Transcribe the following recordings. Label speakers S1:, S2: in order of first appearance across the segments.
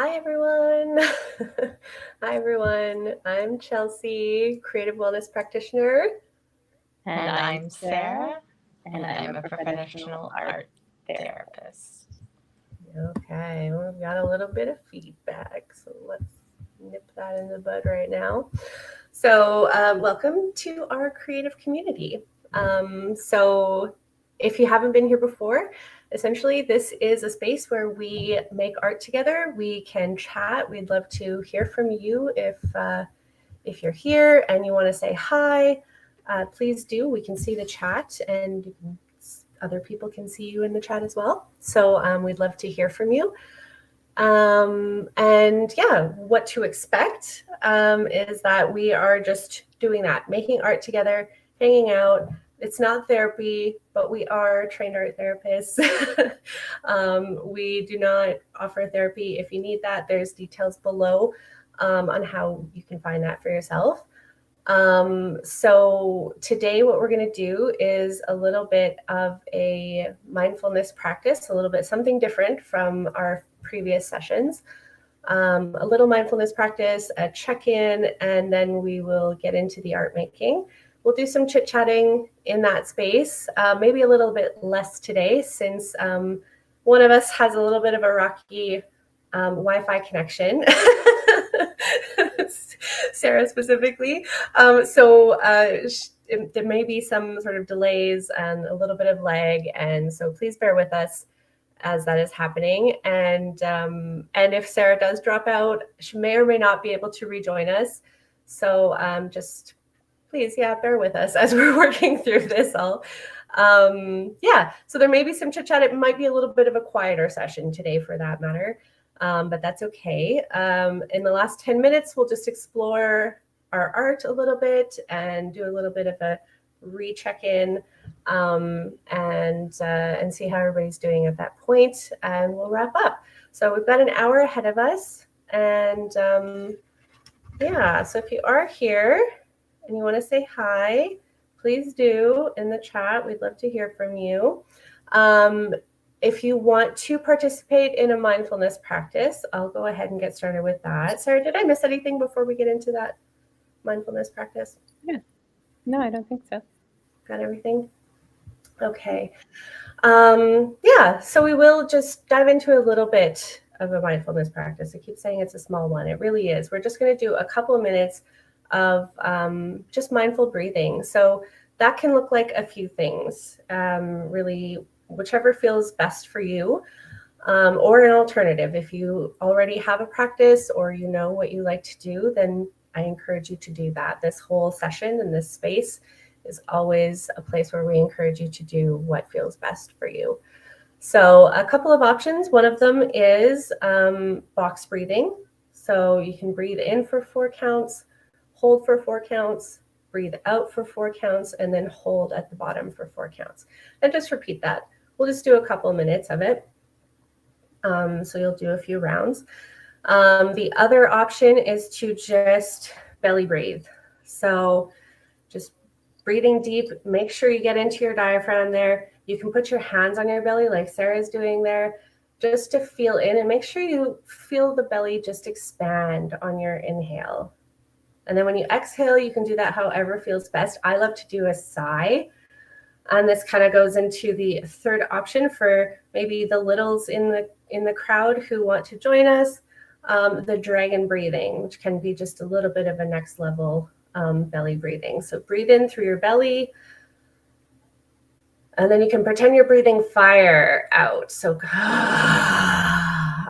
S1: Hi, everyone. Hi, everyone. I'm Chelsea, creative wellness practitioner.
S2: And I'm Sarah, and I'm a professional art therapist.
S1: Okay, well, we've got a little bit of feedback, so let's nip that in the bud right now. So, welcome to our creative community. So, if you haven't been here before, essentially this is a space where we make art together. We can chat. We'd love to hear from you if you're here and you want to say hi. Please do. We can see the chat, and other people can see you in the chat as well. So we'd love to hear from you. And yeah, what to expect is that we are just doing that, making art together, hanging out. It's not therapy, but we are trained art therapists. We do not offer therapy. If you need that, there's details below on how you can find that for yourself. So today what we're going to do is a little bit of a mindfulness practice, a little bit something different from our previous sessions. A little mindfulness practice, a check-in, and then we will get into the art making. We'll do some chit-chatting in that space, maybe a little bit less today since one of us has a little bit of a rocky Wi-Fi connection. Sarah specifically. So there may be some sort of delays and a little bit of lag, and so please bear with us as that is happening. And if Sarah does drop out, she may or may not be able to rejoin us. So just please, bear with us as we're working through this all. So there may be some chit chat. It might be a little bit of a quieter session today for that matter. But that's okay. In the last 10 minutes, we'll just explore our art a little bit and do a little bit of a recheck-in and see how everybody's doing at that point, and we'll wrap up. So we've got an hour ahead of us, and so if you are here and you want to say hi, please do in the chat. We'd love to hear from you. If you want to participate in a mindfulness practice, I'll go ahead and get started with that. Sarah, did I miss anything before we get into that mindfulness practice?
S2: Yeah. No, I don't think so.
S1: Got everything? Okay. So we will just dive into a little bit of a mindfulness practice. I keep saying it's a small one. It really is. We're just going to do a couple of minutes of just mindful breathing. So that can look like a few things, really, whichever feels best for you, or an alternative. If you already have a practice or you know what you like to do, then I encourage you to do that. This whole session in this space is always a place where we encourage you to do what feels best for you. So a couple of options. One of them is box breathing. So you can breathe in for 4 counts, hold for 4 counts, breathe out for 4 counts, and then hold at the bottom for 4 counts. And just repeat that. We'll just do a couple minutes of it. So you'll do a few rounds. The other option is to just belly breathe. So just breathing deep, make sure you get into your diaphragm there. You can put your hands on your belly like Sarah's doing there, just to feel in, and make sure you feel the belly just expand on your inhale. And then when you exhale, you can do that however feels best. I love to do a sigh. And this kind of goes into the third option for maybe the littles in the crowd who want to join us, the dragon breathing, which can be just a little bit of a next level belly breathing. So breathe in through your belly, and then you can pretend you're breathing fire out. So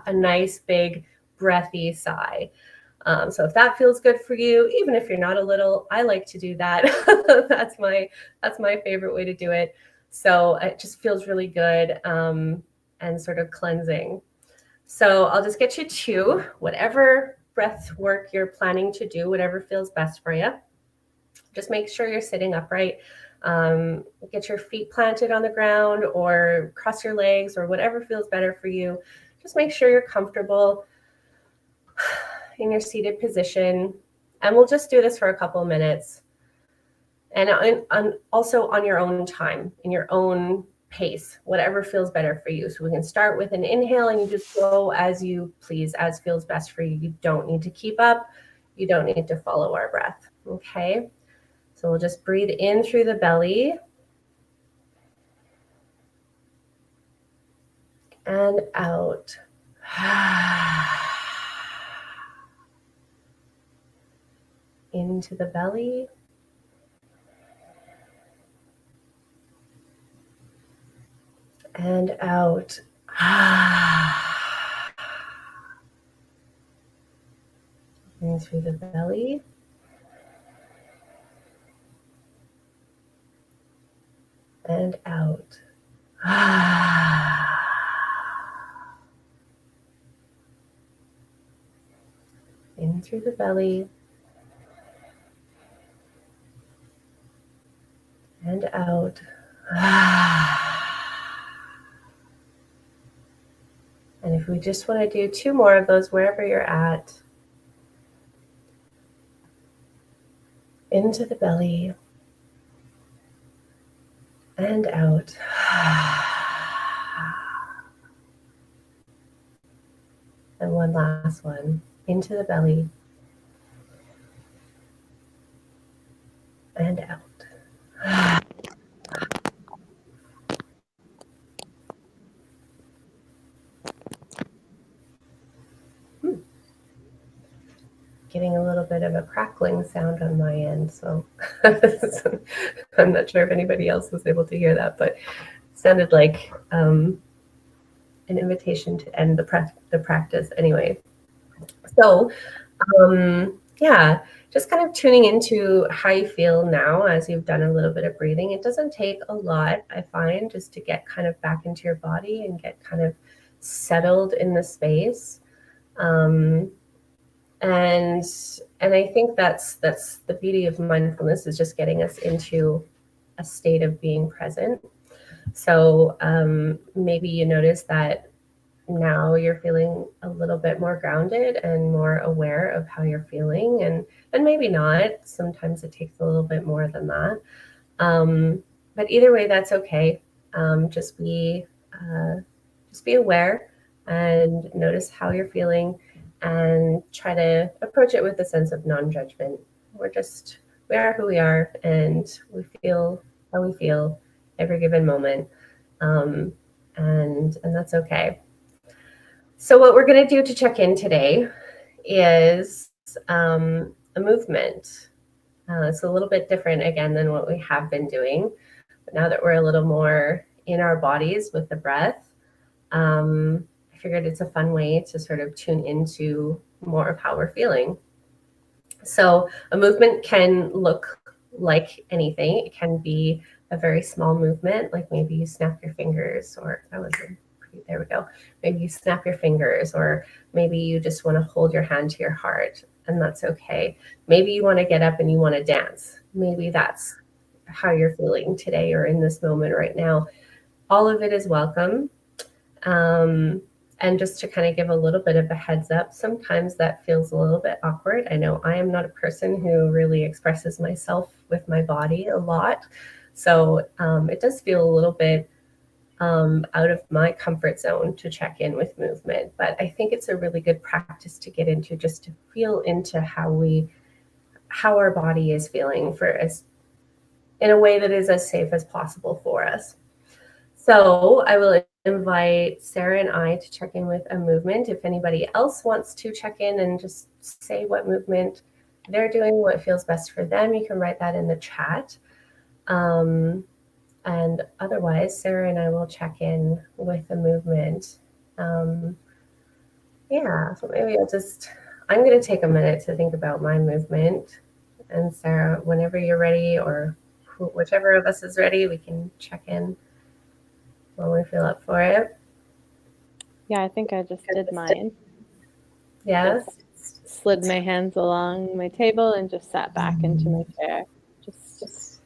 S1: a nice big breathy sigh. So if that feels good for you, even if you're not a little, I like to do that. That's my favorite way to do it. So it just feels really good and sort of cleansing. So I'll just get you to whatever breath work you're planning to do, whatever feels best for you. Just make sure you're sitting upright. Get your feet planted on the ground or cross your legs or whatever feels better for you. Just make sure you're comfortable in your seated position, and we'll just do this for a couple of minutes, and also on your own time, in your own pace, whatever feels better for you. So we can start with an inhale and you just go as you please, as feels best for you. You don't need to keep up. You don't need to follow our breath. Okay. So we'll just breathe in through the belly and out. Into the belly and out. In through the belly and out. In through the belly and out. And if we just want to do 2 more of those wherever you're at, into the belly and out. And one last one, into the belly and out. Getting a little bit of a crackling sound on my end, so I'm not sure if anybody else was able to hear that, but it sounded like an invitation to end the practice anyway. So yeah, just kind of tuning into how you feel now as you've done a little bit of breathing. It doesn't take a lot, I find, just to get kind of back into your body and get kind of settled in the space. And I think that's the beauty of mindfulness, is just getting us into a state of being present. So maybe you notice that now you're feeling a little bit more grounded and more aware of how you're feeling, and maybe not. Sometimes it takes a little bit more than that. But either way, that's okay. Just be aware and notice how you're feeling, and try to approach it with a sense of non-judgment. We are who we are, and we feel how we feel every given moment, and that's okay. So what we're going to do to check in today is a movement. It's a little bit different again than what we have been doing, but now that we're a little more in our bodies with the breath, I figured it's a fun way to sort of tune into more of how we're feeling. So a movement can look like anything. It can be a very small movement, like maybe you snap your fingers, or there we go. Maybe you snap your fingers, or maybe you just want to hold your hand to your heart, and that's okay. Maybe you want to get up and you want to dance. Maybe that's how you're feeling today or in this moment right now. All of it is welcome. And just to kind of give a little bit of a heads up, sometimes that feels a little bit awkward. I know I am not a person who really expresses myself with my body a lot. So it does feel a little bit out of my comfort zone to check in with movement. But I think it's a really good practice to get into, just to feel into how our body is feeling in a way that is as safe as possible for us. So I will invite Sarah and I to check in with a movement. If anybody else wants to check in and just say what movement they're doing, what feels best for them, you can write that in the chat. And otherwise, Sarah and I will check in with a movement. Yeah, so maybe I'm going to take a minute to think about my movement. And Sarah, whenever you're ready, or whichever of us is ready, we can check in when we feel up for it.
S2: Yeah, I think I just did mine.
S1: Yeah.
S2: Just slid my hands along my table and just sat back into my chair. Just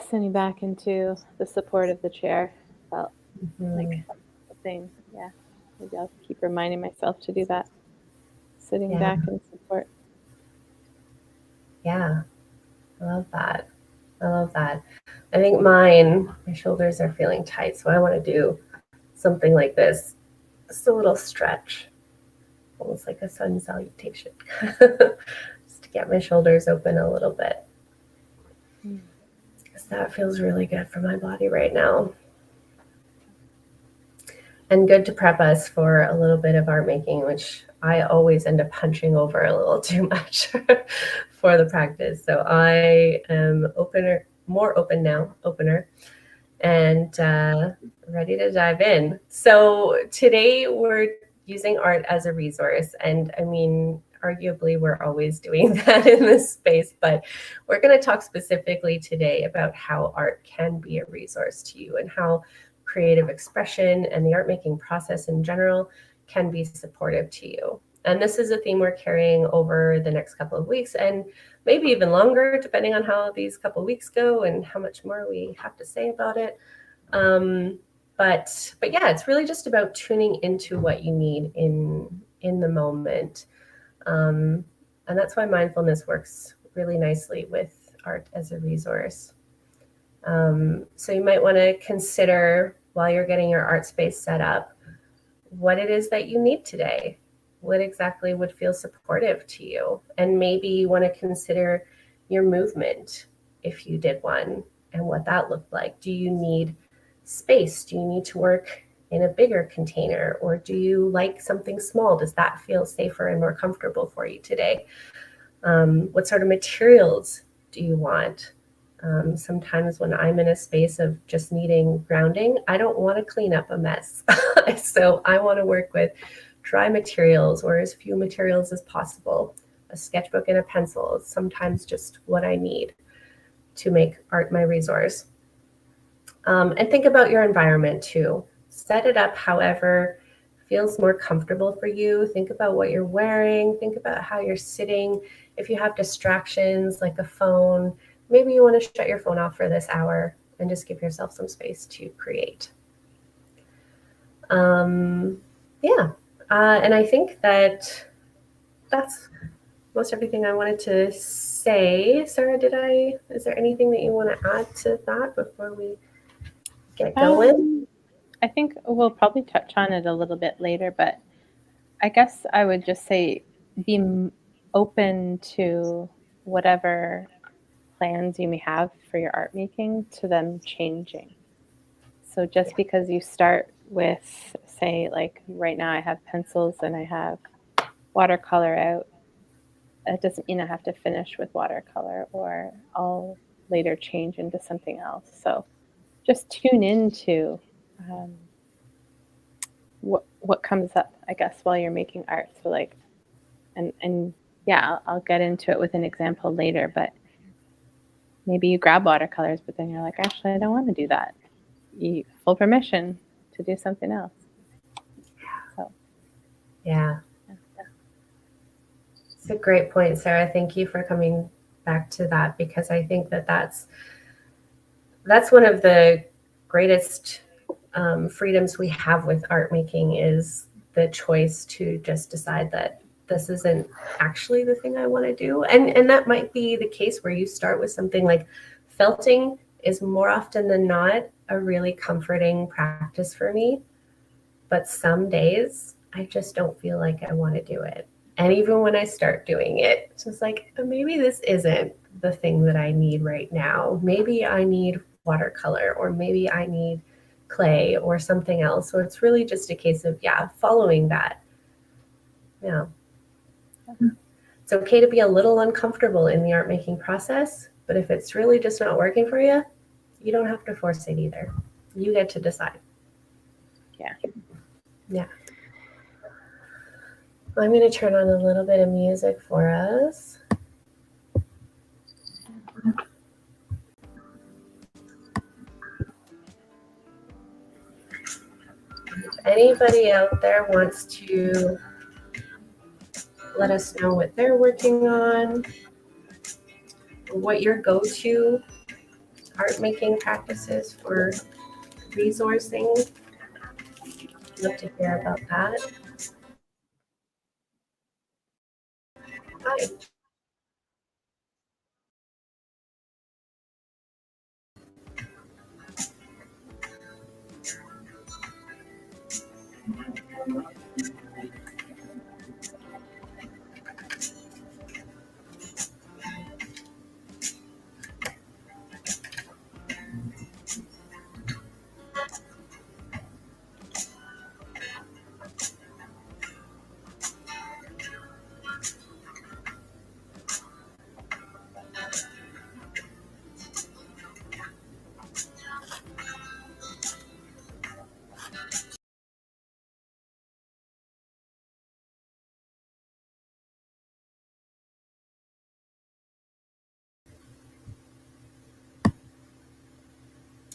S2: sitting back into the support of the chair. Felt like the thing. Yeah. Maybe I'll keep reminding myself to do that. Sitting back in support.
S1: Yeah. I love that. I think my shoulders are feeling tight, so I want to do something like this. Just a little stretch, almost like a sun salutation, just to get my shoulders open a little bit. Because that feels really good for my body right now. And good to prep us for a little bit of art making, which I always end up punching over a little too much for the practice. So I am more open now, and ready to dive in. So today we're using art as a resource. And I mean, arguably, we're always doing that in this space, but we're going to talk specifically today about how art can be a resource to you and how creative expression and the art making process in general can be supportive to you. And this is a theme we're carrying over the next couple of weeks and maybe even longer, depending on how these couple of weeks go and how much more we have to say about it. But yeah, it's really just about tuning into what you need in the moment. And that's why mindfulness works really nicely with art as a resource. So you might want to consider while you're getting your art space set up, what it is that you need today. What exactly would feel supportive to you? And maybe you want to consider your movement if you did one and what that looked like. Do you need space? Do you need to work in a bigger container, or do you like something small? Does that feel safer and more comfortable for you today? What sort of materials do you want? Sometimes when I'm in a space of just needing grounding, I don't want to clean up a mess. So I want to work with dry materials or as few materials as possible. A sketchbook and a pencil is sometimes just what I need to make art my resource. And think about your environment too. Set it up however feels more comfortable for you. Think about what you're wearing. Think about how you're sitting. If you have distractions like a phone, maybe you want to shut your phone off for this hour and just give yourself some space to create. Yeah. And I think that's most everything I wanted to say. Sarah, is there anything that you want to add to that before we get going?
S2: I think we'll probably touch on it a little bit later, but I guess I would just say be open to whatever plans you may have for your art making, to them changing. So just because you start with, say, like right now I have pencils and I have watercolor out, it doesn't mean I have to finish with watercolor, or I'll later change into something else. So just tune into what comes up, I guess, while you're making art. So like, and yeah, I'll get into it with an example later, but maybe you grab watercolors, but then you're like, actually, I don't want to do that. You full permission to do something else. So
S1: Yeah. It's a great point, Sarah. Thank you for coming back to that, because I think that's one of the greatest freedoms we have with art making, is the choice to just decide that this isn't actually the thing I want to do. And that might be the case where you start with something like felting is more often than not a really comforting practice for me. But some days I just don't feel like I want to do it. And even when I start doing it, it's just like, maybe this isn't the thing that I need right now. Maybe I need watercolor, or maybe I need clay or something else. So it's really just a case of, following that. Yeah. It's okay to be a little uncomfortable in the art making process, but if it's really just not working for you, you don't have to force it either. You get to decide.
S2: Yeah.
S1: Yeah. I'm going to turn on a little bit of music for us. If anybody out there wants to let us know what they're working on, what your go-to art making practices for resourcing, I'd love to hear about that. Hi.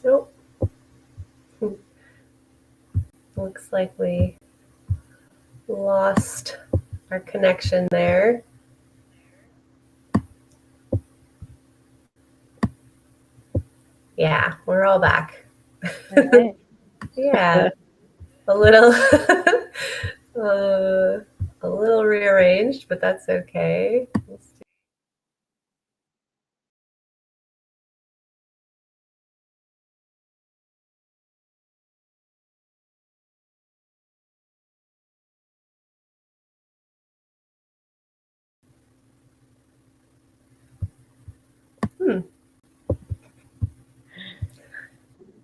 S1: Nope. Looks like we lost our connection there. Yeah, we're all back.
S2: All right.
S1: Yeah, a little a little rearranged, but that's okay.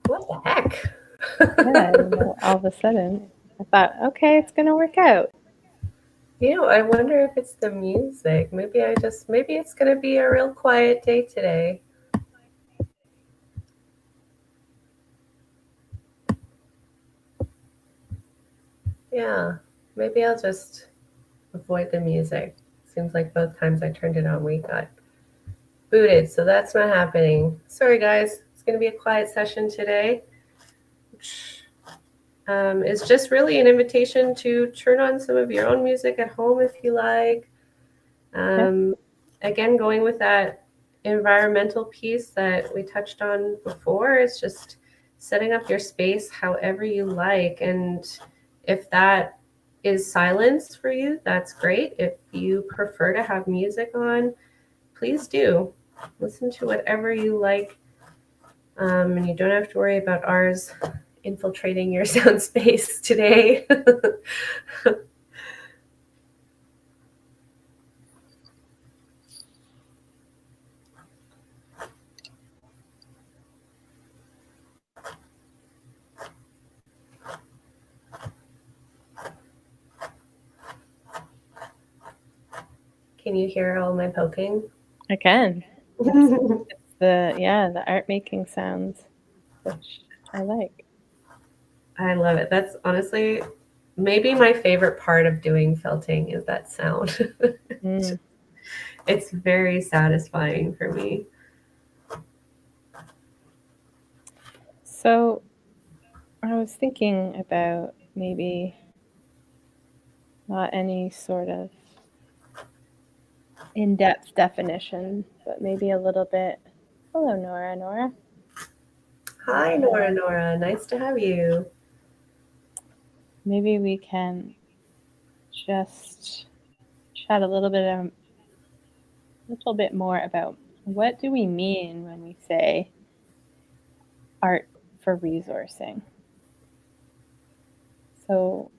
S1: What the heck?
S2: Yeah, all of a sudden, I thought, okay, it's going to work out.
S1: I wonder if it's the music. Maybe it's going to be a real quiet day today. Yeah, maybe I'll just avoid the music. Seems like both times I turned it on, we got booted, so that's not happening. Sorry, guys. It's going to be a quiet session today. Is just really an invitation to turn on some of your own music at home if you like. Again, going with that environmental piece that we touched on before, it's just setting up your space however you like. And if that is silence for you, that's great. If you prefer to have music on, please do. Listen to whatever you like. And you don't have to worry about ours infiltrating your sound space today. Can you hear all my poking?
S2: I can. It's the art making sounds, which I like.
S1: I love it. That's honestly maybe my favorite part of doing felting is that sound. It's very satisfying for me.
S2: So I was thinking about maybe not any sort of in-depth definition, but maybe a little bit. Hello, Nora.
S1: Hi, Nora. Nice to have you.
S2: Maybe we can just chat a little bit more about what do we mean when we say art for resourcing. So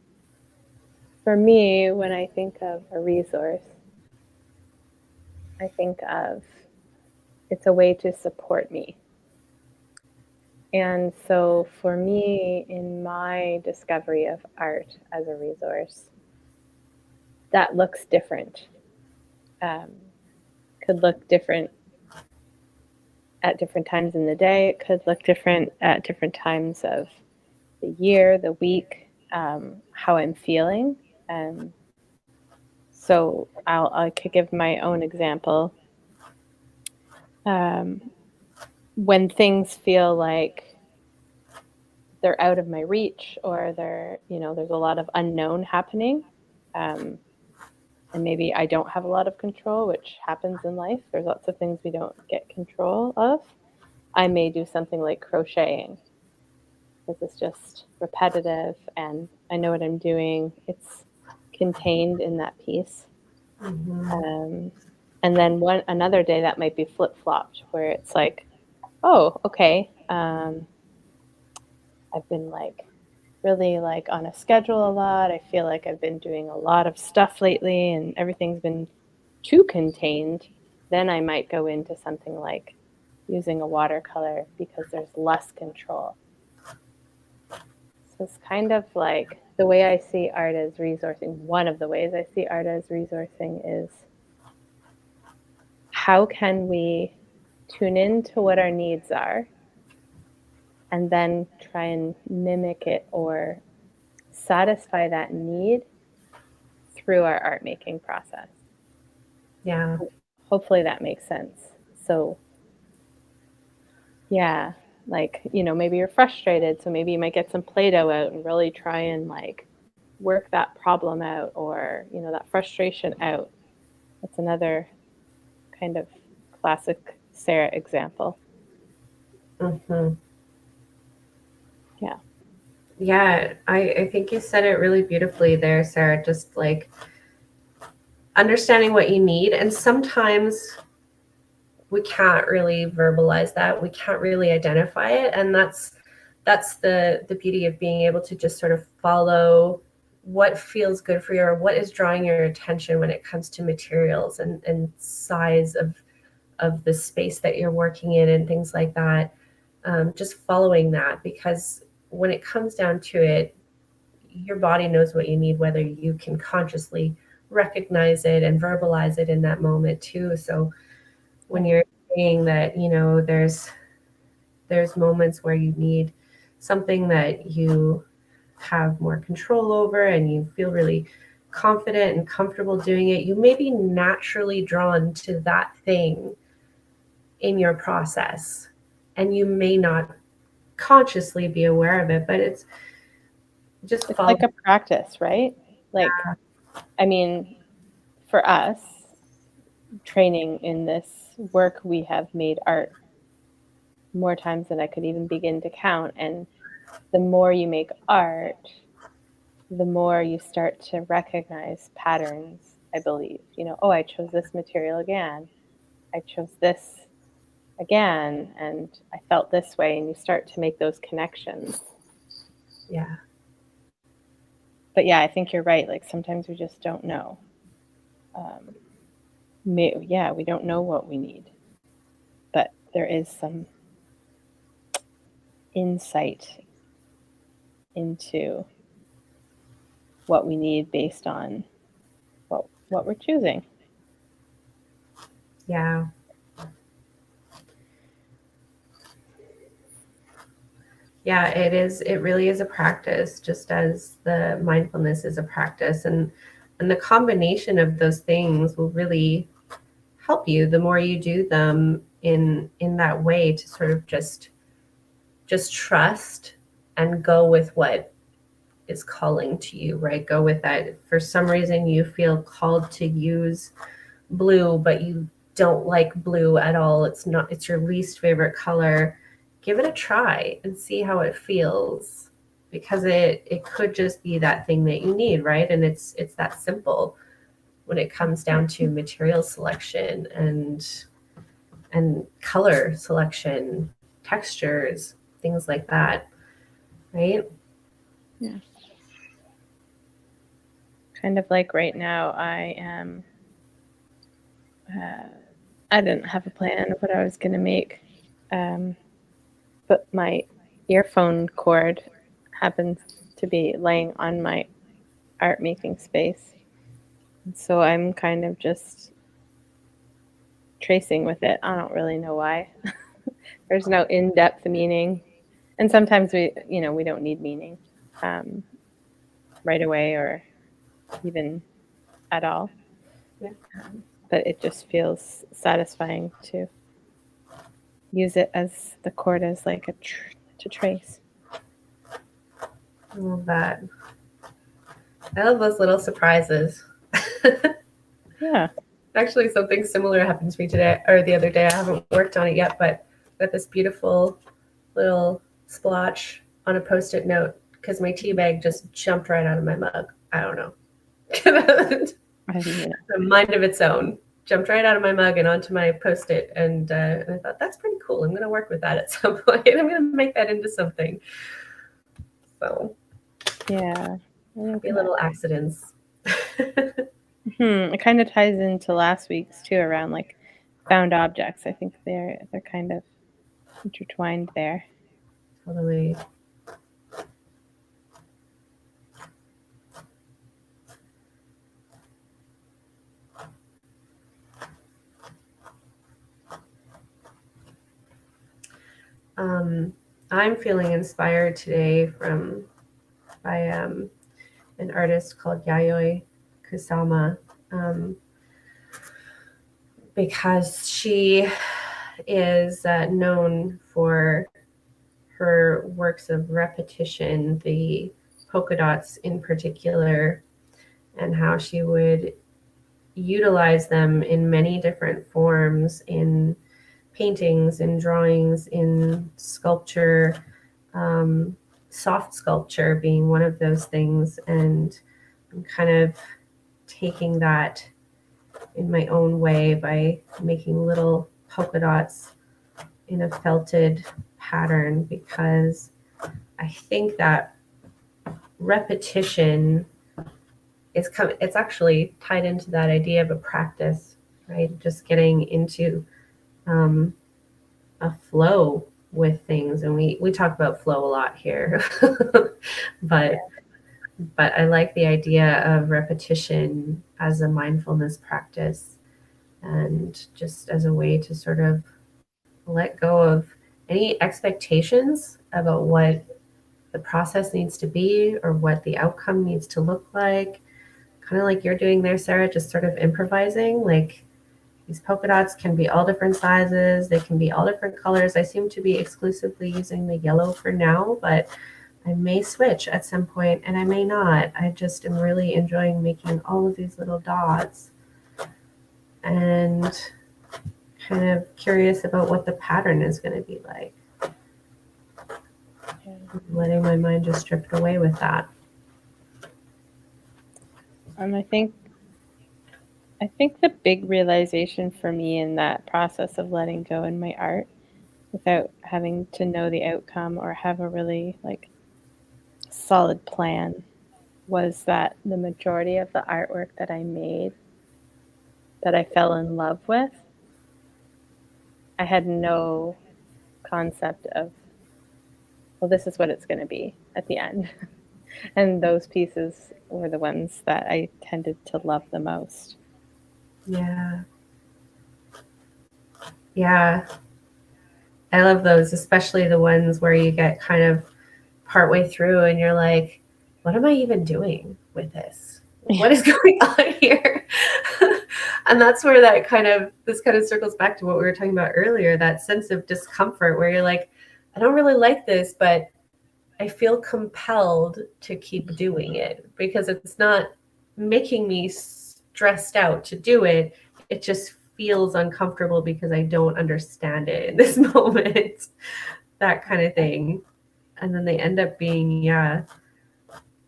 S2: for me, when I think of a resource, I think of it's a way to support me. And so for me, in my discovery of art as a resource, that looks different. Could look different at different times in the day. It could look different at different times of the year, the week, how I'm feeling. So I could give my own example. When things feel like they're out of my reach or there's a lot of unknown happening, and maybe I don't have a lot of control, which happens in life. There's lots of things we don't get control of. I may do something like crocheting because it's just repetitive and I know what I'm doing. It's contained in that piece. And then another day that might be flip-flopped where it's like, oh, okay, I've been like really like on a schedule a lot. I feel like I've been doing a lot of stuff lately and everything's been too contained, then I might go into something like using a watercolor because there's less control. So it's kind of like the way I see art as resourcing. One of the ways I see art as resourcing is how can we tune into what our needs are and then try and mimic it or satisfy that need through our art making process.
S1: Yeah.
S2: Hopefully that makes sense. So, yeah, like, maybe you're frustrated, so maybe you might get some Play-Doh out and really try and like work that problem out or, that frustration out. That's another kind of classic Sarah example.
S1: Mm-hmm.
S2: Yeah.
S1: Yeah, I think you said it really beautifully there, Sarah. Just like understanding what you need. And sometimes we can't really verbalize that. We can't really identify it. And that's the beauty of being able to just sort of follow what feels good for you or what is drawing your attention when it comes to materials and size of the space that you're working in and things like that. Just following that, because when it comes down to it, your body knows what you need, whether you can consciously recognize it and verbalize it in that moment too. So when you're saying that, there's moments where you need something that you have more control over and you feel really confident and comfortable doing it, you may be naturally drawn to that thing in your process. And you may not consciously be aware of it, but it's
S2: like a practice, right? Like, I mean, for us, training in this work, we have made art more times than I could even begin to count. And the more you make art, the more you start to recognize patterns, I believe. Oh, I chose this material again. I chose this again, and I felt this way. And you start to make those connections.
S1: Yeah.
S2: But yeah, I think you're right. Like sometimes we just don't know. We don't know what we need. But there is some insight into what we need based on what we're choosing.
S1: Yeah. Yeah, it is. It really is a practice, just as the mindfulness is a practice. And the combination of those things will really help you the more you do them in that way, to sort of just trust and go with what is calling to you, right? Go with that. If for some reason you feel called to use blue, but you don't like blue at all, it's your least favorite color, give it a try and see how it feels, because it could just be that thing that you need, right? And it's that simple when it comes down to material selection and color selection, textures, things like that, right?
S2: Yeah. Kind of like right now, I am. I didn't have a plan of what I was going to make, but my earphone cord happens to be laying on my art making space. And so I'm kind of just tracing with it. I don't really know why. There's no in-depth meaning. And sometimes we don't need meaning right away or even at all.
S1: Yeah.
S2: But it just feels satisfying to use it as the cord as like to trace.
S1: I love that. I love those little surprises.
S2: Yeah.
S1: Actually, something similar happened to me today or the other day. I haven't worked on it yet, but got this beautiful little splotch on a Post-it note because my tea bag just jumped right out of my mug. I don't know. A mind of its own. Jumped right out of my mug and onto my Post-it. And I thought, that's pretty cool. I'm going to work with that at some point. I'm going to make that into something. So,
S2: Yeah. I like
S1: Be
S2: that.
S1: little accidents.
S2: It kind of ties into last week's too around like found objects. I think they're kind of intertwined there.
S1: Totally. I'm feeling inspired today by an artist called Yayoi Kusama, um, because she is known for her works of repetition, the polka dots in particular, and how she would utilize them in many different forms in paintings, in drawings, in sculpture, um, soft sculpture being one of those things. And I'm kind of taking that in my own way by making little polka dots in a felted pattern, because I think that repetition it's actually tied into that idea of a practice, right? Just getting into um, a flow with things, and we talk about flow a lot here, but I like the idea of repetition as a mindfulness practice, and just as a way to sort of let go of any expectations about what the process needs to be or what the outcome needs to look like. Kind of like you're doing there, Sarah, just sort of improvising. Like these polka dots can be all different sizes, they can be all different colors. I seem to be exclusively using the yellow for now, but I may switch at some point and I may not. I just am really enjoying making all of these little dots and kind of curious about what the pattern is going to be like.
S2: Yeah.
S1: Letting my mind just drift away with that.
S2: I think the big realization for me in that process of letting go in my art without having to know the outcome or have a really like solid plan was that the majority of the artwork that I made that I fell in love with, I had no concept of, well, this is what it's going to be at the end. And those pieces were the ones that I tended to love the most.
S1: Yeah. Yeah. I love those, especially the ones where you get kind of partway through and you're like, what am I even doing with this? What is going on here? And that's where this kind of circles back to what we were talking about earlier, that sense of discomfort where you're like, I don't really like this, but I feel compelled to keep doing it because it's not making me stressed out to do it. It just feels uncomfortable because I don't understand it in this moment, that kind of thing. And then they end up being, yeah,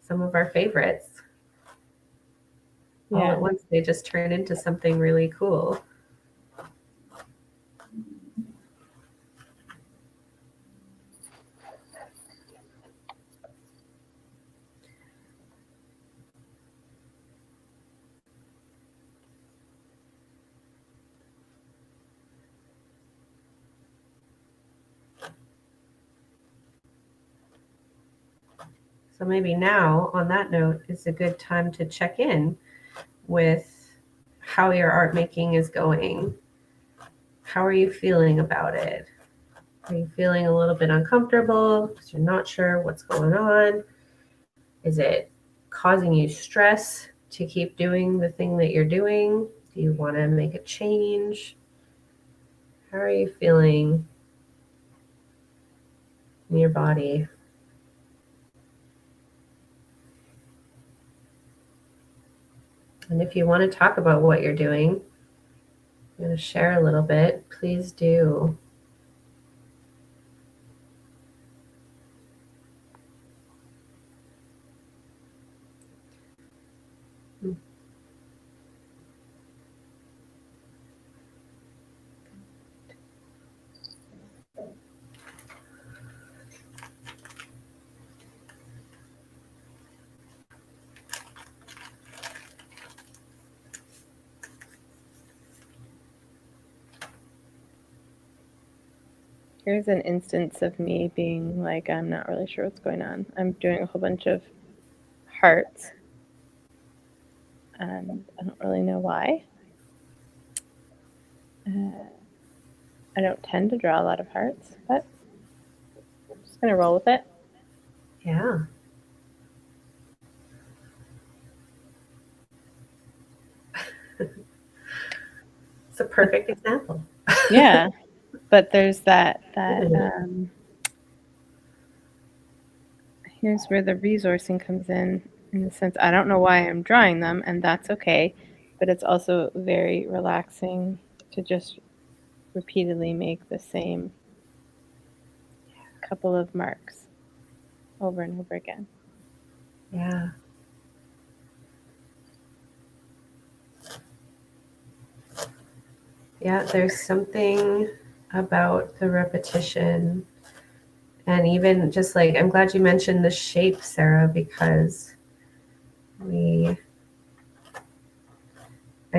S1: some of our favorites. All at once, they just turn into something really cool. So maybe now, on that note, is a good time to check in with how your art making is going. How are you feeling about it? Are you feeling a little bit uncomfortable because you're not sure what's going on? Is it causing you stress to keep doing the thing that you're doing? Do you want to make a change? How are you feeling in your body? And if you want to talk about what you're doing, you want to share a little bit, please do.
S2: Here's an instance of me being like, I'm not really sure what's going on. I'm doing a whole bunch of hearts, and I don't really know why. I don't tend to draw a lot of hearts, but I'm just going to roll with it.
S1: Yeah. It's a perfect example.
S2: Yeah, but there's that here's where the resourcing comes in the sense I don't know why I'm drawing them, and that's okay, but it's also very relaxing to just repeatedly make the same couple of marks over and over again.
S1: Yeah. Yeah, there's something about the repetition. And even just like, I'm glad you mentioned the shape, Sarah, because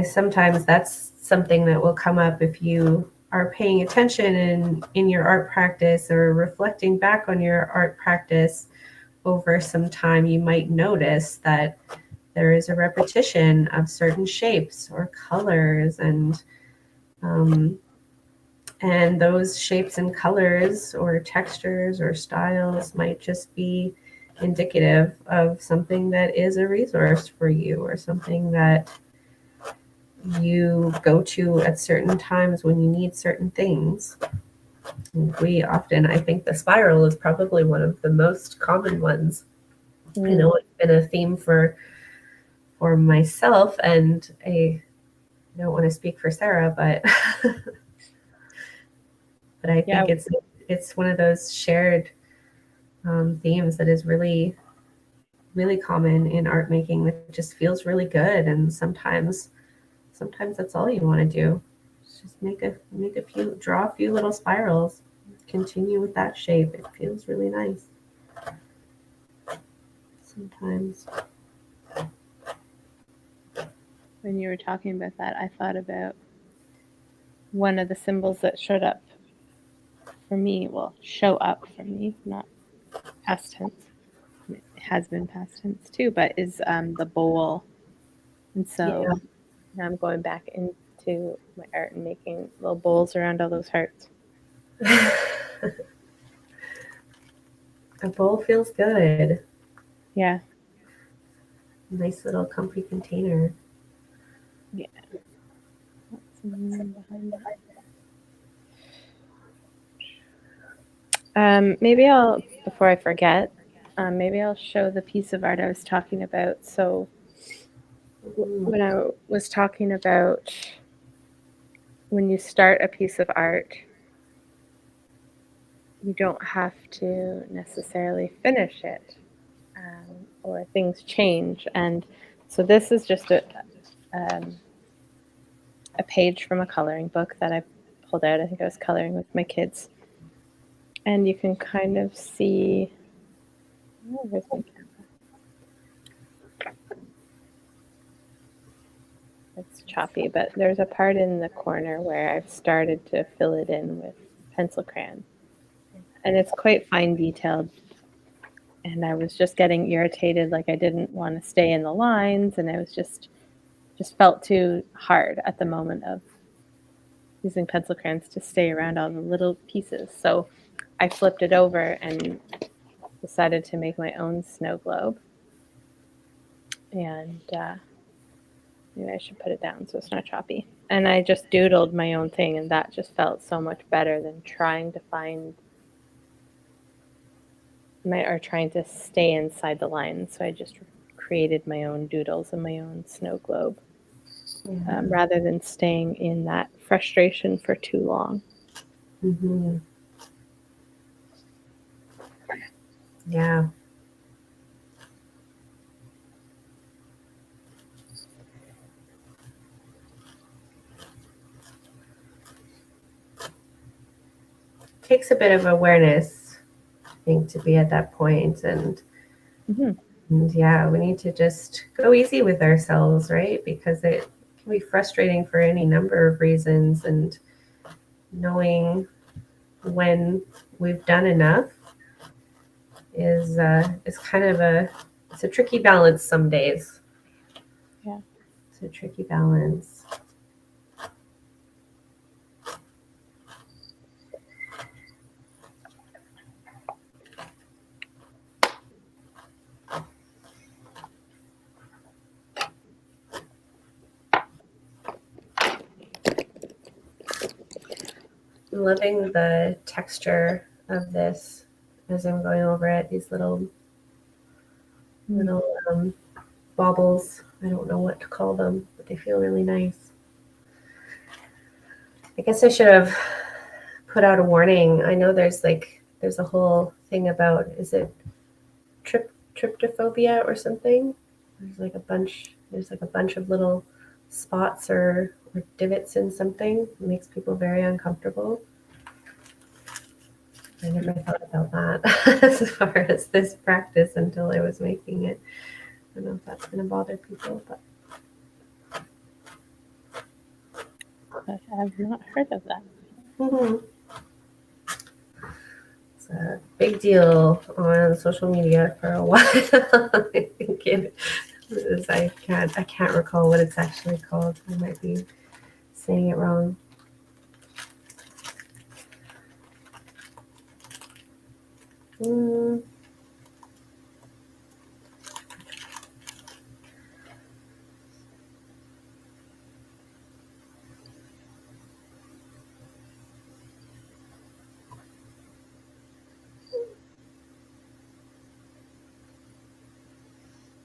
S1: sometimes that's something that will come up if you are paying attention in your art practice or reflecting back on your art practice over some time. You might notice that there is a repetition of certain shapes or colors, and those shapes and colors or textures or styles might just be indicative of something that is a resource for you, or something that you go to at certain times when you need certain things. We often, I think the spiral is probably one of the most common ones. I know it's been a theme for myself, and I don't want to speak for Sarah, but but I think it's one of those shared themes that is really, really common in art making, that just feels really good. And sometimes that's all you want to do. Just draw a few little spirals, continue with that shape. It feels really nice sometimes.
S2: When you were talking about that, I thought about one of the symbols that showed up for me, well, show up for me, not past tense. It has been past tense too, but is the bowl. And so now I'm going back into my art and making little bowls around all those hearts.
S1: A bowl feels good.
S2: Yeah.
S1: Nice little comfy container.
S2: Yeah. Behind it. Maybe I'll, before I forget, maybe I'll show the piece of art I was talking about. So when I was talking about when you start a piece of art, you don't have to necessarily finish it, or things change. And so this is just a page from a coloring book that I pulled out. I think I was coloring with my kids. And you can kind of see, oh, where's my camera? It's choppy, but there's a part in the corner where I've started to fill it in with pencil crayon. And it's quite fine detailed. And I was just getting irritated, like I didn't want to stay in the lines, and I was just felt too hard at the moment of using pencil crayons to stay around all the little pieces. So I flipped it over and decided to make my own snow globe. And maybe I should put it down so it's not choppy. And I just doodled my own thing, and that just felt so much better than trying to find or trying to stay inside the lines. So I just created my own doodles and my own snow globe, rather than staying in that frustration for too long.
S1: Mm-hmm. Yeah. Takes a bit of awareness, I think, to be at that point. And yeah, we need to just go easy with ourselves, right? Because it can be frustrating for any number of reasons. And knowing when we've done enough is kind of it's a tricky balance some days.
S2: Yeah.
S1: It's a tricky balance. I'm loving the texture of this as I'm going over it. These little baubles. I don't know what to call them, but they feel really nice. I guess I should have put out a warning. I know there's a whole thing about, is it tryptophobia or something? There's like a bunch of little spots or divots in something. It makes people very uncomfortable. I never thought about that as far as this practice until I was making it. I don't know if that's going to bother people, but
S2: I've not heard of that.
S1: mm-hmm. It's a big deal on social media for a while. I think it is. I can't recall what it's actually called. I might be saying it wrong. Mm.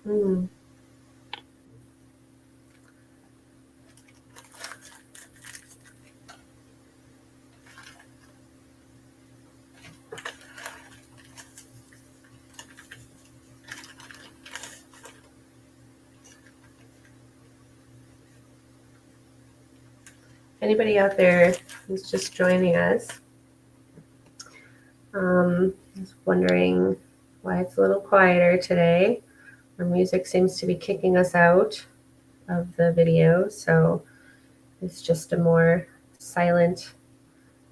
S1: Mm. Anybody out there who's just joining us is wondering why it's a little quieter today. Our music seems to be kicking us out of the video, so it's just a more silent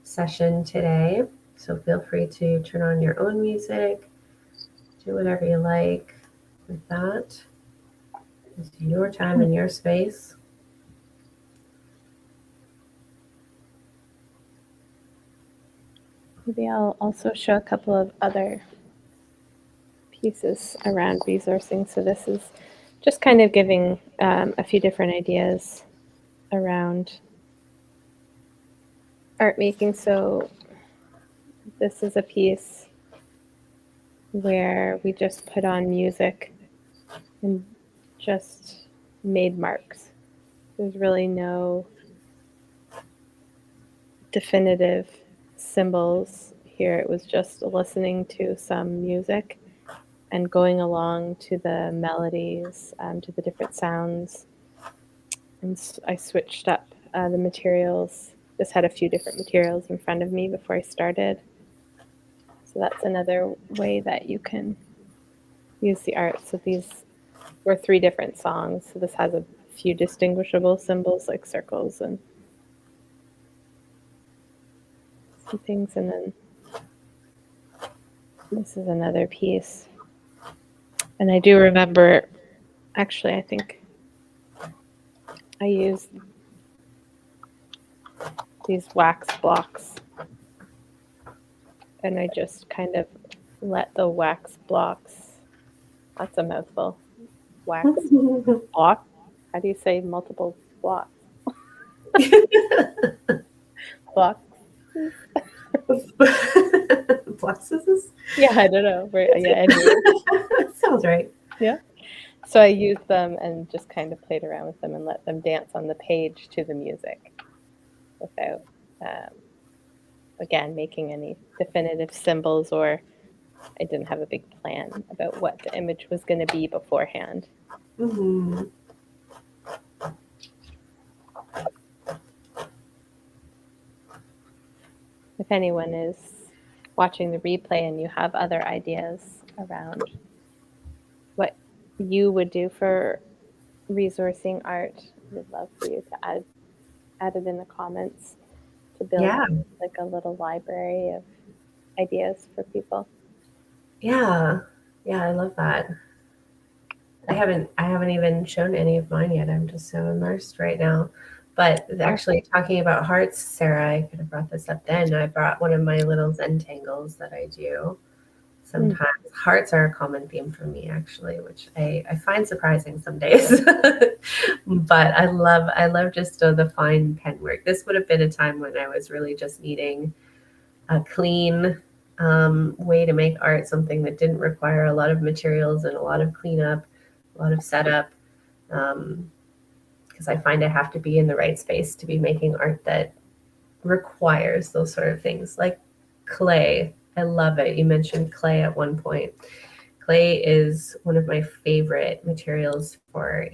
S1: session today. So feel free to turn on your own music, do whatever you like with that. It's your time and your space.
S2: Maybe I'll also show a couple of other pieces around resourcing. So this is just kind of giving a few different ideas around art making. So this is a piece where we just put on music and just made marks. There's really no definitive symbols here. It was just listening to some music and going along to the melodies, to the different sounds. And I switched up the materials. Just had a few different materials in front of me before I started. So that's another way that you can use the art. So these were 3 different songs. So this has a few distinguishable symbols like circles and some things. And then this is another piece. And I do remember, actually, I think I used these wax blocks and I just kind of let the wax blocks, that's a mouthful, wax block. How do you say multiple blocks? Blocks?
S1: Plexuses?
S2: Yeah, I don't know. Yeah, anyway.
S1: Sounds right.
S2: Yeah. So I used them and just kind of played around with them and let them dance on the page to the music without, again, making any definitive symbols, or I didn't have a big plan about what the image was going to be beforehand.
S1: Mm-hmm.
S2: If anyone is watching the replay and you have other ideas around what you would do for resourcing art, we'd love for you to add it in the comments. to build
S1: Yeah.
S2: like a little library of ideas for people.
S1: Yeah. Yeah, I love that. I haven't even shown any of mine yet. I'm just so immersed right now. But actually talking about hearts, Sarah, I could have brought this up then. I brought one of my little Zentangles that I do. Sometimes hearts are a common theme for me actually, which I find surprising some days. But I love just the fine pen work. This would have been a time when I was really just needing a clean way to make art, something that didn't require a lot of materials and a lot of cleanup, a lot of setup. Because I find I have to be in the right space to be making art that requires those sort of things, like clay. I love it. You mentioned clay at one point. Clay is one of my favorite materials for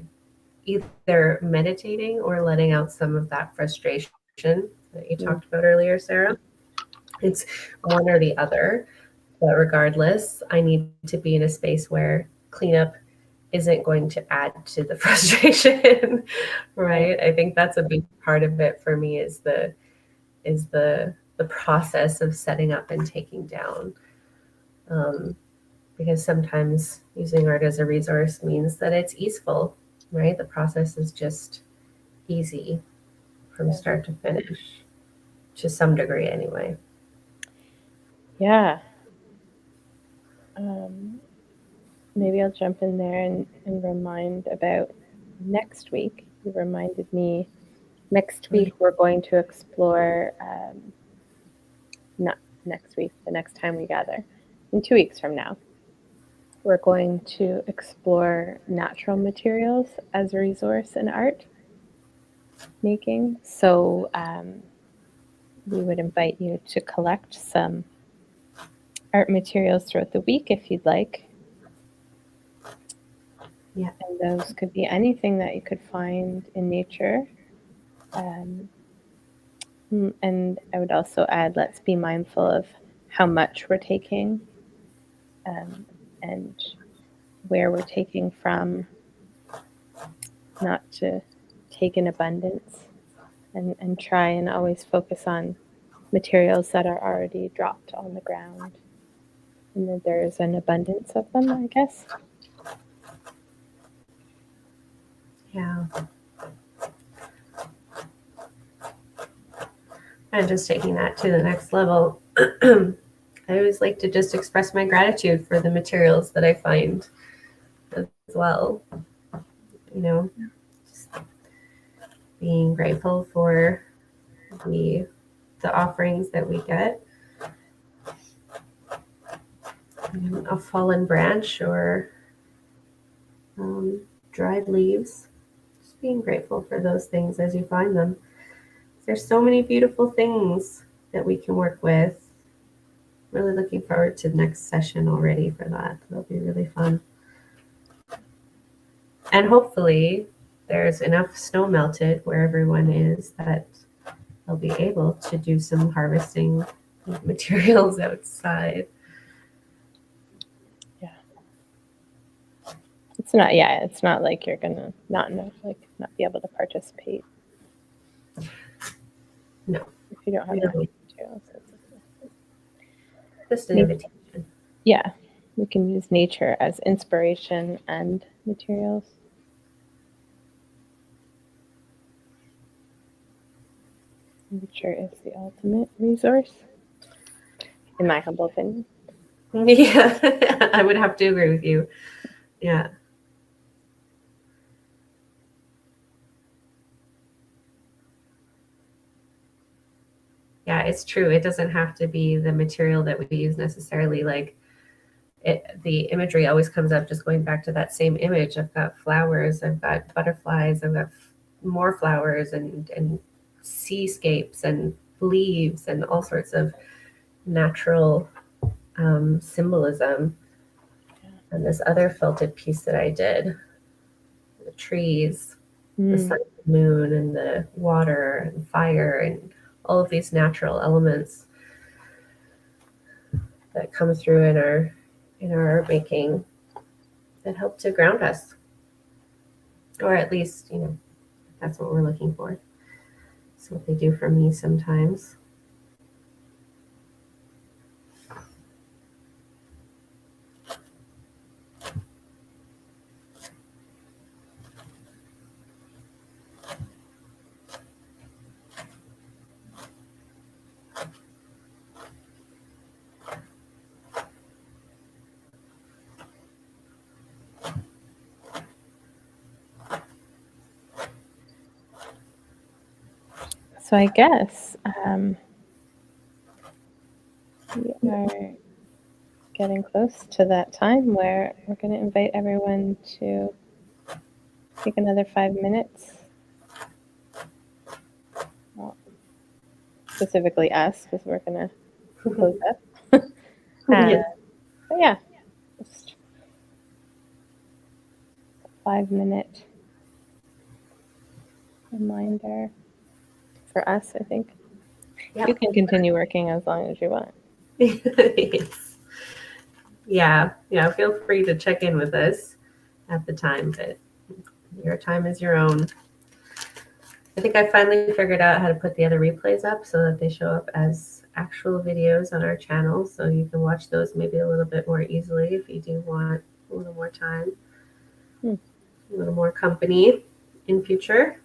S1: either meditating or letting out some of that frustration that you talked about earlier, Sarah. It's one or the other. But regardless, I need to be in a space where cleanup isn't going to add to the frustration, right? I think that's a big part of it for me is the process of setting up and taking down. Because sometimes using art as a resource means that it's easeful, right? The process is just easy from start to finish, to some degree anyway.
S2: Yeah. Maybe I'll jump in there and remind about next week. You reminded me next week we're going to explore, not next week, the next time we gather, in 2 weeks from now, we're going to explore natural materials as a resource in art making. So we would invite you to collect some art materials throughout the week if you'd like.
S1: Yeah.
S2: And those could be anything that you could find in nature. And I would also add, let's be mindful of how much we're taking and where we're taking from, not to take in abundance, and try and always focus on materials that are already dropped on the ground and that there's an abundance of them, I guess.
S1: Yeah. And just taking that to the next level, I always like to just express my gratitude for the materials that I find as well. You know, just being grateful for the offerings that we get. A fallen branch or dried leaves. Just being grateful for those things as you find them. There's so many beautiful things that we can work with. Really looking forward to the next session already for that. It'll be really fun. And hopefully there's enough snow melted where everyone is that they'll be able to do some harvesting of materials outside.
S2: Yeah. It's not like you're gonna not be able to participate.
S1: No.
S2: If you don't have any materials.
S1: Just an invitation.
S2: Yeah. We can use nature as inspiration and materials. Nature is the ultimate resource, in my humble opinion.
S1: Yeah, I would have to agree with you. Yeah. Yeah, it's true. It doesn't have to be the material that we use necessarily. Like the imagery always comes up just going back to that same image. I've got flowers, I've got butterflies, I've got more flowers and seascapes and leaves and all sorts of natural symbolism. And this other felted piece that I did, the trees, the sun, the moon, and the water and fire and all of these natural elements that come through in our art making that help to ground us, or at least that's what we're looking for. That's what they do for me sometimes.
S2: So I guess we are getting close to that time where we're going to invite everyone to take another 5 minutes. Well, specifically us, because we're going to close up.
S1: Yes.
S2: But yeah, just a 5-minute reminder for us, I think.
S1: Yep.
S2: You can continue working as long as you want.
S1: Yes. Yeah, feel free to check in with us at the time, but your time is your own. I think I finally figured out how to put the other replays up so that they show up as actual videos on our channel, so you can watch those maybe a little bit more easily if you do want a little more time, a little more company in future.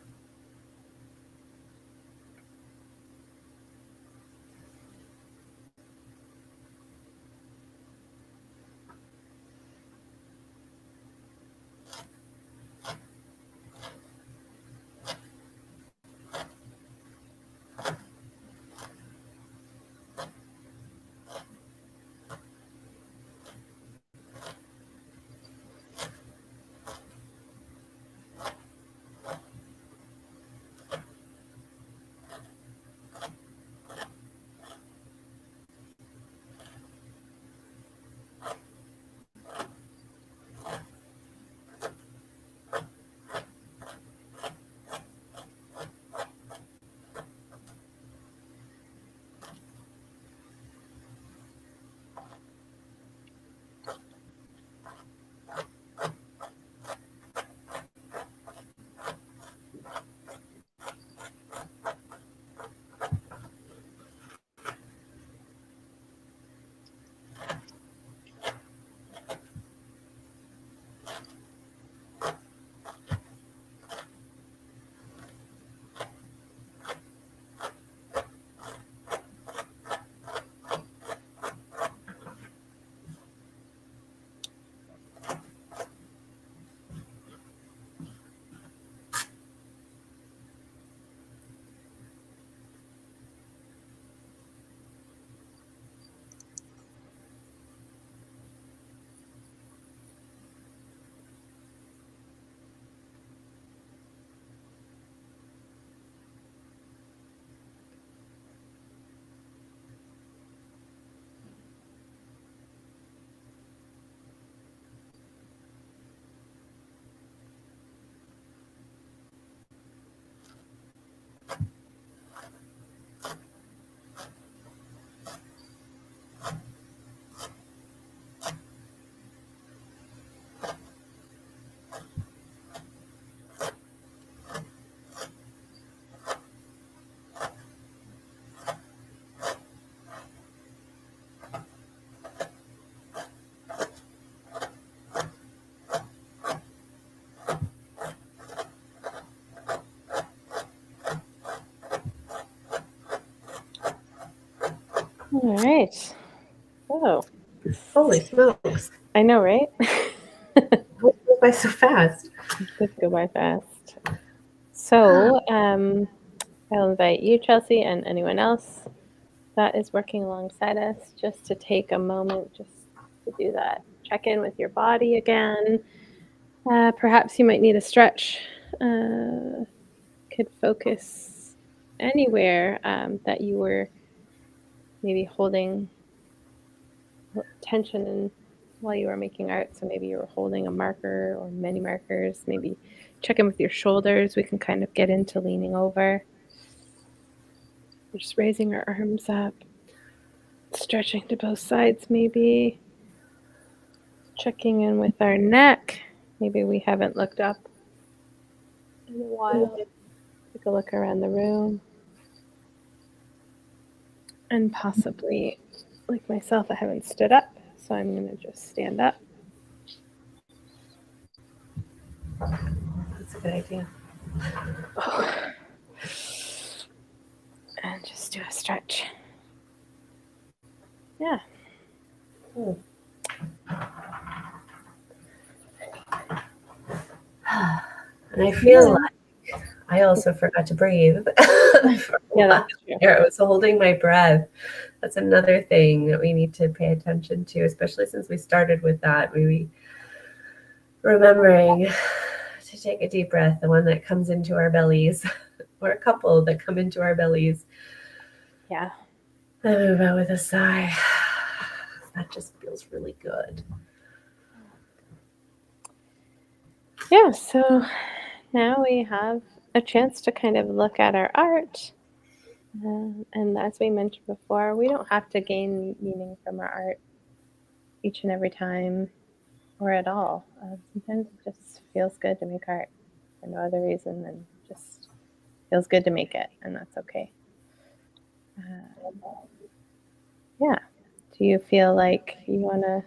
S2: All right. Oh.
S1: Holy smokes.
S2: I know, right?
S1: It went by so fast.
S2: It did go by fast. So I'll invite you, Chelsea, and anyone else that is working alongside us just to take a moment just to do that. Check in with your body again. Perhaps you might need a stretch. Could focus anywhere that you were maybe holding tension in while you were making art. So maybe you were holding a marker or many markers. Maybe check in with your shoulders. We can kind of get into leaning over. We're just raising our arms up, stretching to both sides maybe. Checking in with our neck. Maybe we haven't looked up in a while. Take a look around the room. And possibly, like myself, I haven't stood up, so I'm going to just stand up.
S1: That's a good idea.
S2: And just do a stretch. Yeah.
S1: Cool. And I feel like I also forgot to breathe.
S2: Yeah, that's true.
S1: I was holding my breath. That's another thing that we need to pay attention to, especially since we started with that. Maybe remembering to take a deep breath, the one that comes into our bellies, or a couple that come into our bellies.
S2: Yeah.
S1: And move out with a sigh. That just feels really good.
S2: Yeah, so now we have a chance to kind of look at our art. And as we mentioned before, we don't have to gain meaning from our art each and every time or at all. Sometimes it just feels good to make art for no other reason than just feels good to make it, and that's okay. Yeah. Do you feel like you want to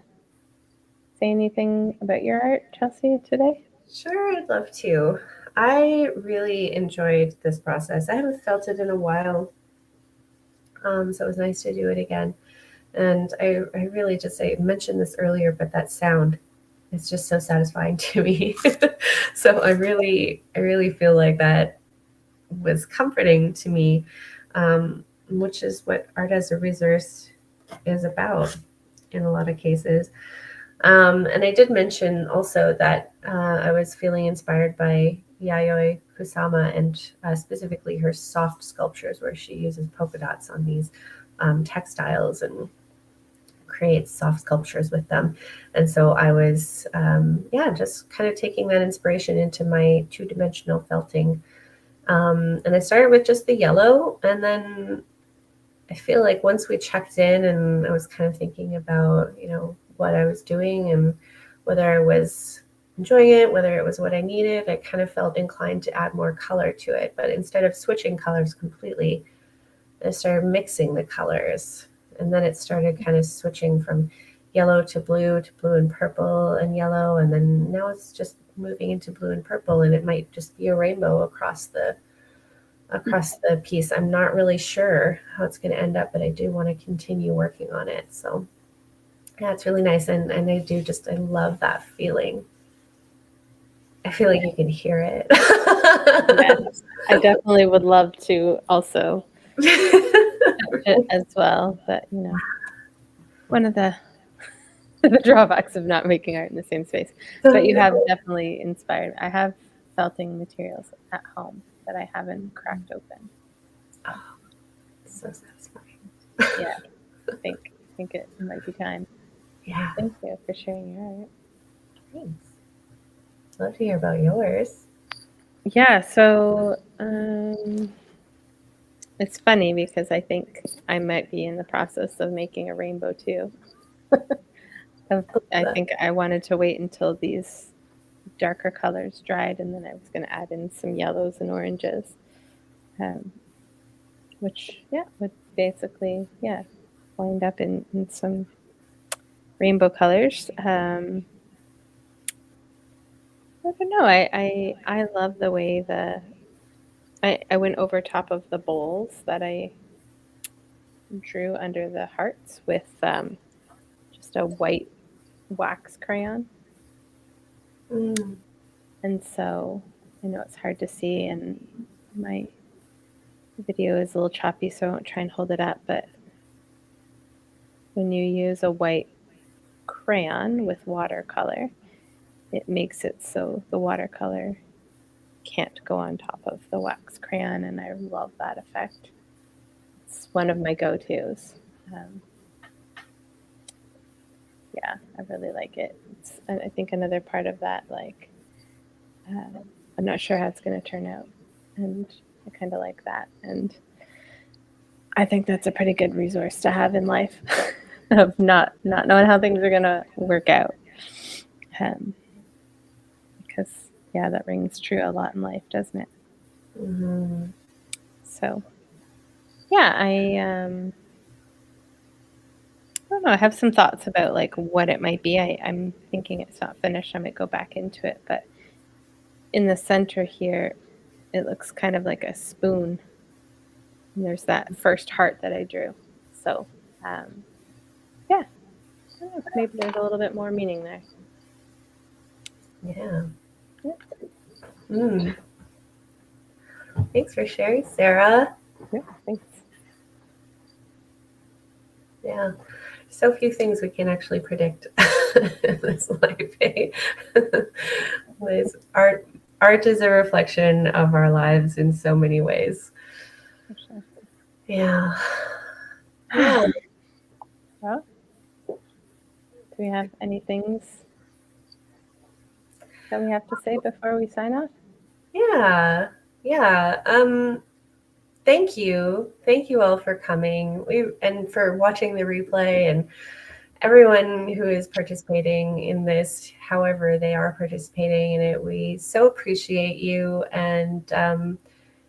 S2: say anything about your art, Chelsea, today?
S1: Sure, I'd love to. I really enjoyed this process. I haven't felt it in a while, so it was nice to do it again. And I really just, I mentioned this earlier, but that sound is just so satisfying to me. So I really feel like that was comforting to me, which is what art as a resource is about in a lot of cases. And I did mention also that I was feeling inspired by Yayoi Kusama and specifically her soft sculptures, where she uses polka dots on these textiles and creates soft sculptures with them. And so I was, yeah, just kind of taking that inspiration into my two-dimensional felting. And I started with just the yellow, and then I feel like once we checked in and I was kind of thinking about, what I was doing and whether I was enjoying it, whether it was what I needed, I kind of felt inclined to add more color to it. But instead of switching colors completely, I started mixing the colors. And then it started kind of switching from yellow to blue and purple and yellow. And then now it's just moving into blue and purple, and it might just be a rainbow across the piece. I'm not really sure how it's going to end up, but I do want to continue working on it. So yeah, it's really nice. And I love that feeling. I feel like you can hear it.
S2: Yes, I definitely would love to also it as well. But one of the the drawbacks of not making art in the same space. But you have definitely inspired. I have felting materials at home that I haven't cracked open.
S1: Oh, so satisfying.
S2: Yeah, I think it might be time.
S1: Yeah,
S2: Thank you for sharing your art.
S1: thanks. Love to hear about yours.
S2: Yeah, so it's funny because I think I might be in the process of making a rainbow too. I think I wanted to wait until these darker colors dried, and then I was going to add in some yellows and oranges, um, which would basically wind up in some rainbow colors. I don't know. I love the way I went over top of the bowls that I drew under the hearts with just a white wax crayon.
S1: Mm.
S2: And so I know it's hard to see, and my video is a little choppy, so I won't try and hold it up. But when you use a white crayon with watercolor, it makes it so the watercolor can't go on top of the wax crayon, and I love that effect. It's one of my go-tos. Um, yeah, I really like it. I think another part of that, like, I'm not sure how it's going to turn out, and I kind of like that. And I think that's a pretty good resource to have in life of not knowing how things are going to work out. Because that rings true a lot in life, doesn't it?
S1: Mm-hmm.
S2: So, yeah, I don't know. I have some thoughts about like what it might be. I'm thinking it's not finished. I might go back into it, but in the center here, it looks kind of like a spoon. And there's that first heart that I drew. So, yeah, I don't know, maybe there's a little bit more meaning there.
S1: Yeah.
S2: Yeah.
S1: Thanks for sharing, Sarah.
S2: Yeah, thanks.
S1: Yeah. So few things we can actually predict in this life. Eh? This art is a reflection of our lives in so many ways.
S2: For sure.
S1: Yeah. Yeah.
S2: Well, do we have any things that we have to say before we sign off?
S1: Yeah. Yeah. Thank you. Thank you all for coming. And for watching the replay, and everyone who is participating in this, however they are participating in it. We so appreciate you, and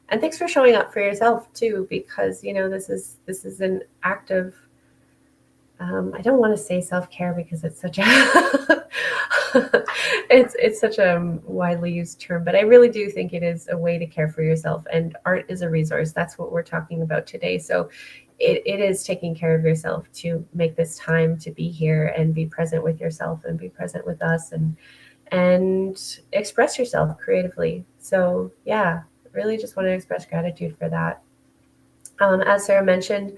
S1: thanks for showing up for yourself too, because this is an act of I don't want to say self-care because it's such a it's such a widely used term, but I really do think it is a way to care for yourself, and art is a resource. That's what we're talking about today. So it is taking care of yourself to make this time to be here and be present with yourself and be present with us, and express yourself creatively. So yeah, really just want to express gratitude for that. As Sarah mentioned,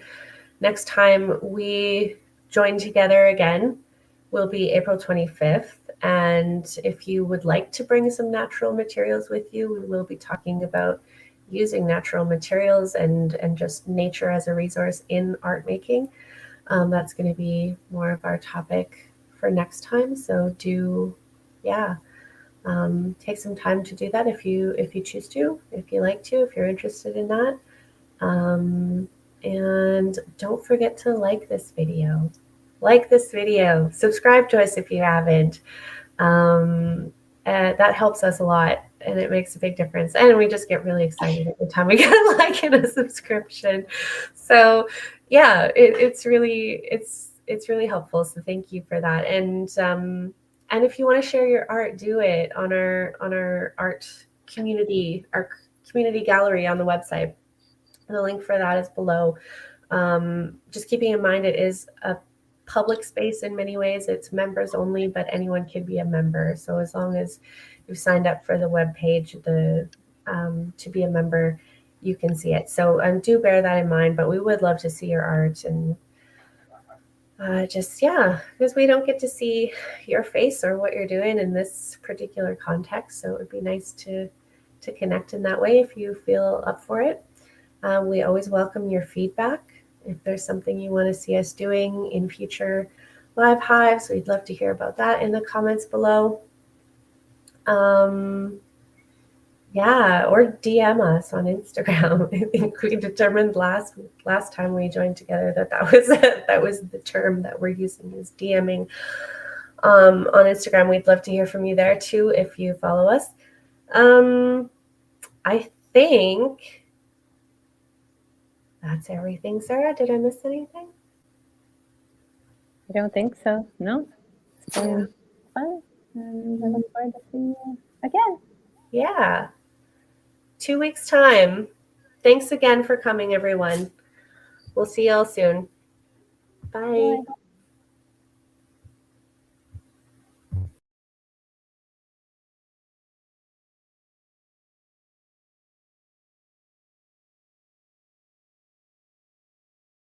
S1: next time we join together again will be April 25th. And if you would like to bring some natural materials with you, we will be talking about using natural materials and just nature as a resource in art making. That's going to be more of our topic for next time. So take some time to do that if you choose to, if you like to, if you're interested in that. And don't forget to like this video. Subscribe to us if you haven't. That helps us a lot, and it makes a big difference. And we just get really excited every time we get a like and a subscription. So yeah, it's really helpful. So thank you for that. And if you want to share your art, do it on our art community, our community gallery on the website. The link for that is below. Just keeping in mind, it is a public space in many ways. It's members only, but anyone can be a member. So as long as you've signed up for the webpage, to be a member, you can see it. So do bear that in mind. But we would love to see your art, and because we don't get to see your face or what you're doing in this particular context. So it would be nice to connect in that way if you feel up for it. We always welcome your feedback. If there's something you want to see us doing in future live hives, we'd love to hear about that in the comments below. Or DM us on Instagram. I think we determined last time we joined together that was the term that we're using, is DMing on Instagram. We'd love to hear from you there too if you follow us. I think that's everything, Sarah. Did I miss anything?
S2: I don't think so. No. It's been fun. And I look forward to seeing you again.
S1: Yeah. 2 weeks' time. Thanks again for coming, everyone. We'll see y'all soon. Bye.
S2: Bye.